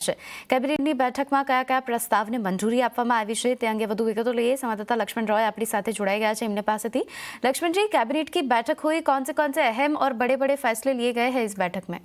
છે કેબિનેટની બેઠકમાં કયા કયા પ્રસ્તાવને મંજૂરી આપવામાં આવી છે તે અંગે વધુ વિગતો લઈએ। संवाददाता लक्ष्मण रॉय अपनी साथ जुड़ाई गया है इमने पासेथी। लक्ष्मण जी, कैबिनेट की बैठक हुई, कौन से अहम और बड़े बड़े फैसले लिए गए हैं इस बैठक में?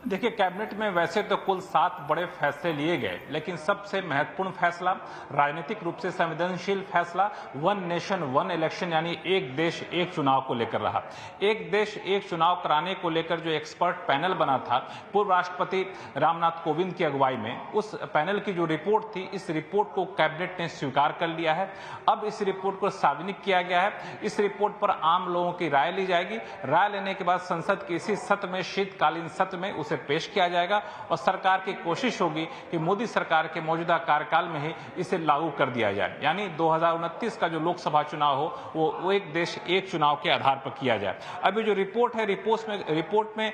देखिए, कैबिनेट में वैसे तो कुल 7 बड़े फैसले लिए गए, लेकिन सबसे महत्वपूर्ण फैसला, राजनीतिक रूप से संवेदनशील फैसला वन नेशन वन इलेक्शन यानी एक देश एक चुनाव को लेकर रहा। एक देश एक चुनाव कराने को लेकर जो एक्सपर्ट पैनल बना था पूर्व राष्ट्रपति रामनाथ कोविंद की अगुवाई में, उस पैनल की जो रिपोर्ट थी, इस रिपोर्ट को कैबिनेट ने स्वीकार कर लिया है। अब इस रिपोर्ट को सार्वजनिक किया गया है। इस रिपोर्ट पर आम लोगों की राय ली जाएगी। राय लेने के बाद संसद के इसी सत्र में, शीतकालीन सत्र में उसे पेश किया जाएगा और सरकार की कोशिश होगी कि मोदी सरकार के मौजूदा कार्यकाल में ही इसे लागू कर दिया जाए, यानी 2029 का जो लोकसभा चुनाव हो वो एक देश एक चुनाव के आधार पर किया जाए। अभी जो रिपोर्ट है, रिपोर्ट में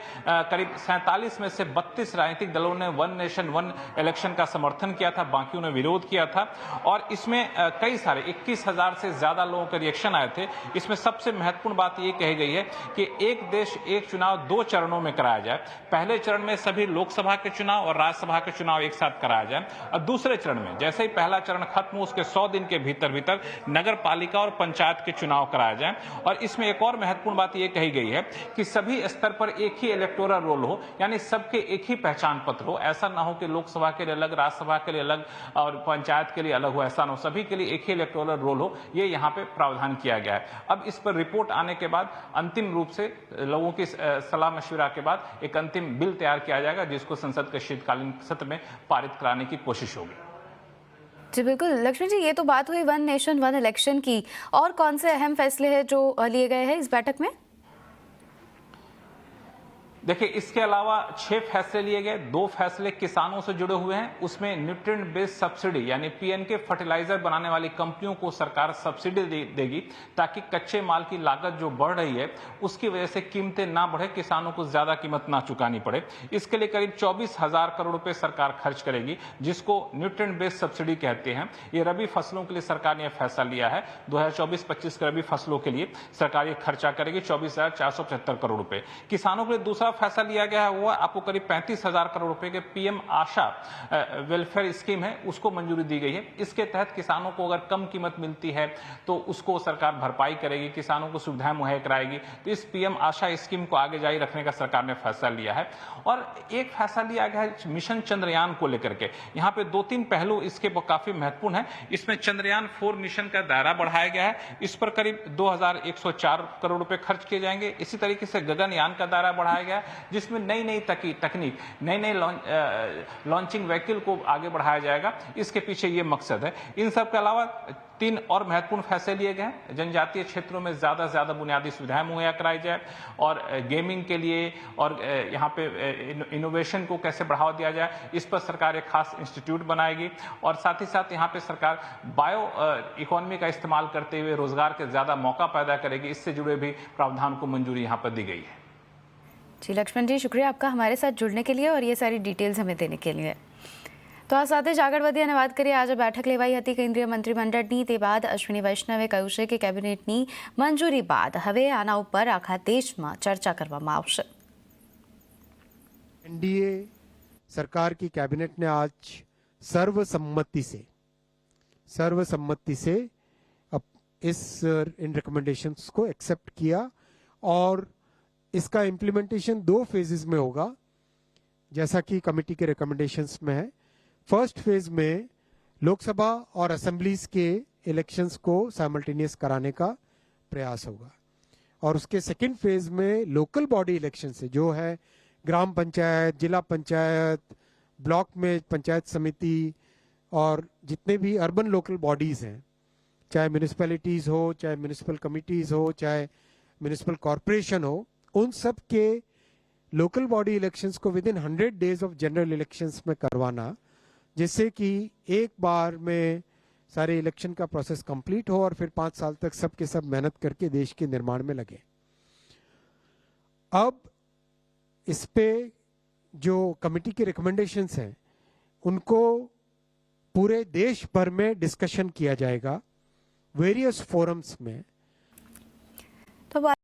करीब 47 में से 32 राजनीतिक दलों ने वन नेशन वन इलेक्शन का समर्थन किया था, बाकियों ने विरोध किया था और इसमें कई सारे 21,000 से ज्यादा लोगों के रिएक्शन आए थे। इसमें सबसे महत्वपूर्ण बात यह कही गई है कि एक देश एक चुनाव 2 चरणों में कराया जाए। पहले चरण में सभी लोकसभा के चुनाव और राज्यसभा के चुनाव एक साथ कराया जाए और दूसरे चरण में जैसे ही पहला चरण खत्म हो उसके 100 दिन के भीतर नगर पालिका और पंचायत के चुनाव कराया जाए। और इसमें एक और महत्वपूर्ण बात यह कही गई है कि सभी स्तर पर एक ही इलेक्टोरल रोल हो, यानी सबके एक ही पहचान पत्र हो। ऐसा ना हो कि लोकसभा के लिए अलग, राज्यसभा के लिए अलग और पंचायत के लिए अलग हो, ऐसा ना हो, सभी के लिए एक ही इलेक्टोरल रोल हो। ये यहाँ पे प्रावधान किया गया है। अब इस पर रिपोर्ट आने के बाद अंतिम रूप से लोगों की सलाह मशविरा के बाद एक अंतिम बिल तैयार किया जाएगा, जिसको संसद के शीतकालीन सत्र में पारित कराने की कोशिश होगी। जी बिल्कुल लक्ष्मण जी, ये तो बात हुई वन नेशन वन इलेक्शन की, और कौन से अहम फैसले हैं जो लिए गए हैं इस बैठक में? देखिए, इसके अलावा 6 फैसले लिए गए। 2 फैसले किसानों से जुड़े हुए हैं। उसमें न्यूट्रिएंट बेस्ड सब्सिडी यानी पीएनके फर्टिलाइजर बनाने वाली कंपनियों को सरकार सब्सिडी देगी ताकि कच्चे माल की लागत जो बढ़ रही है उसकी वजह से कीमतें ना बढ़े, किसानों को ज्यादा कीमत ना चुकानी पड़े। इसके लिए करीब 24,000 करोड़ रुपए सरकार खर्च करेगी, जिसको न्यूट्रिएंट बेस्ड सब्सिडी कहते हैं। ये रबी फसलों के लिए सरकार ने फैसला लिया है। 2024-25 के रबी फसलों के लिए सरकार ये खर्चा करेगी 24,475 करोड़ रुपए। किसानों के लिए दूसरा फैसला लिया गया है वो आपको करीब 35,000 करोड़ रुपए के पीएम आशा वेलफेयर स्कीम है, उसको मंजूरी दी गई है। इसके तहत किसानों को अगर कम कीमत मिलती है तो उसको सरकार भरपाई करेगी, किसानों को सुविधाएं मुहैया कराएगी। तो इस पीएम आशा स्कीम को आगे जारी रखने का सरकार ने फैसला लिया है। और एक फैसला लिया गया है मिशन चंद्रयान को लेकर के। यहाँ पे 2-3 पहलू इसके काफी महत्वपूर्ण है। इसमें चंद्रयान 4 मिशन का दायरा बढ़ाया गया है। इस पर करीब 2,104 करोड़ रुपए खर्च किए जाएंगे। इसी तरीके से गगनयान का दायरा बढ़ाया गया है, जिसमें नई तकनीक, नई लॉन्चिंग व्हीकल को आगे बढ़ाया जाएगा। इसके पीछे ये मकसद है। इन सब के अलावा 3 और महत्वपूर्ण फैसले लिए गए हैं। जनजातीय क्षेत्रों में ज्यादा से ज्यादा बुनियादी सुविधाएं मुहैया कराई जाए और गेमिंग के लिए और यहाँ पे इनोवेशन को कैसे बढ़ावा दिया जाए, इस पर सरकार एक खास इंस्टीट्यूट बनाएगी। और साथ ही साथ यहाँ पे सरकार बायो इकोनॉमी का इस्तेमाल करते हुए रोजगार के ज्यादा मौका पैदा करेगी। इससे जुड़े भी प्रावधान को मंजूरी यहाँ पर दी गई है। जी लक्ष्मण जी, शुक्रिया आपका हमारे साथ जुड़ने के लिए और ये सारी डिटेल्स हमें देने के लिए। તો આ સાથે જ આગળ વધી અને વાત કરીએ, આજે બેઠક લેવાઈ હતી કેન્દ્રીય મંત્રીમંડળની। તે બાદ અશ્વિની વૈષ્ણવે કહ્યું છે કે કેબિનેટની મંજૂરી બાદ હવે આના ઉપર આખા દેશમાં ચર્ચા કરવામાં આવશે। एनडीए सरकार की कैबिनेट ने आज सर्वसम्मति से इन रिकमेंडेशंस को एक्सेप्ट किया और इसका इम्प्लीमेंटेशन 2 फेजेस में होगा, जैसा कि कमेटी के रिकमेंडेशंस में है। फर्स्ट फेज में लोकसभा और असेंबलीज के इलेक्शंस को साइमल्टेनियस कराने का प्रयास होगा और उसके सेकंड फेज में लोकल बॉडी इलेक्शन से, जो है ग्राम पंचायत, जिला पंचायत, ब्लॉक में पंचायत समिति और जितने भी अर्बन लोकल बॉडीज हैं, चाहे म्यूनिसिपैलिटीज हो, चाहे म्यूनिसिपल कमिटीज हो, चाहे म्यूनिसिपल कॉरपोरेशन हो, उन सब के लोकल बॉडी इलेक्शंस को with in 100 days of general elections में करवाना, जिससे कि एक बार में सारे इलेक्शन का प्रोसेस कंप्लीट हो और फिर 5 साल तक सब के सब मेहनत करके देश के निर्माण में लगे। अब इस पे जो कमेटी के रिकमेंडेशंस हैं उनको पूरे देश भर में डिस्कशन किया जाएगा वेरियस फोरम्स में। तो